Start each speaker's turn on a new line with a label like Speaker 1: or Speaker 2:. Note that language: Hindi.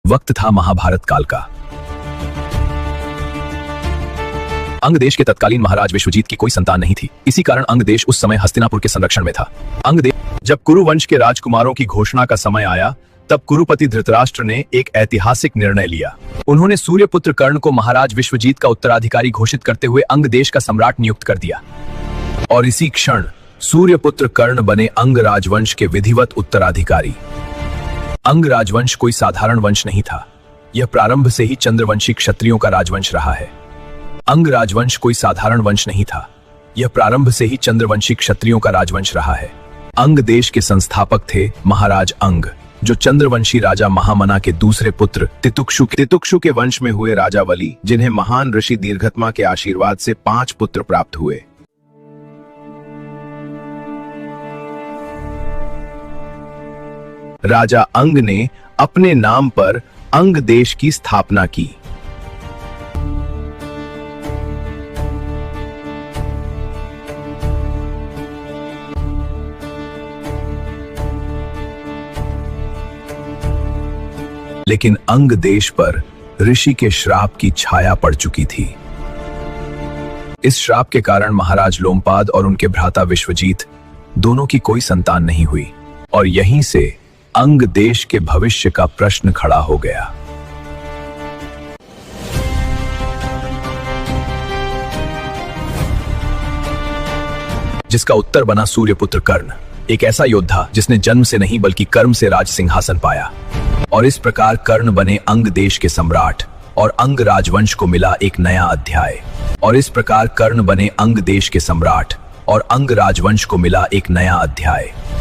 Speaker 1: वक्त था महाभारत काल का। अंग देश के तत्कालीन महाराज विश्वजीत की कोई संतान नहीं थी। इसी कारण अंग देश उस समय हस्तिनापुर के संरक्षण में था। अंग देश जब कुरु वंश के राजकुमारों की घोषणा का समय आया, तब कुरुपति धृतराष्ट्र ने एक ऐतिहासिक निर्णय लिया। उन्होंने सूर्यपुत्र कर्ण को महाराज विश्वजीत का उत्तराधिकारी घोषित करते हुए अंग देश का सम्राट नियुक्त कर दिया। और इसी क्षण सूर्यपुत्र कर्ण बने अंग राजवंश के विधिवत उत्तराधिकारी। अंग राजवंश कोई साधारण वंश नहीं था। यह प्रारंभ से ही चंद्रवंशी क्षत्रियों का राजवंश रहा है। अंग राजवंश कोई साधारण वंश नहीं था। यह प्रारंभ से ही चंद्रवंशी क्षत्रियों का राजवंश रहा है। अंग देश के संस्थापक थे महाराज अंग, जो चंद्रवंशी राजा महामना के दूसरे पुत्र तितुक्षु के वंश में हुए राजा वली, जिन्हें महान ऋषि दीर्घत्मा के आशीर्वाद से 5 पुत्र प्राप्त हुए। राजा अंग ने अपने नाम पर अंग देश की स्थापना की। लेकिन अंग देश पर ऋषि के श्राप की छाया पड़ चुकी थी। इस श्राप के कारण महाराज लोमपाद और उनके भ्राता विश्वजीत दोनों की कोई संतान नहीं हुई, और यहीं से अंग देश के भविष्य का प्रश्न खड़ा हो गया। जिसका उत्तर बना सूर्यपुत्र कर्ण, एक ऐसा योद्धा जिसने जन्म से नहीं बल्कि कर्म से राज सिंहासन पाया। और इस प्रकार कर्ण बने अंग देश के सम्राट, और अंग राजवंश को मिला एक नया अध्याय। और इस प्रकार कर्ण बने अंग देश के सम्राट, और अंग राजवंश को मिला एक नया अध्याय।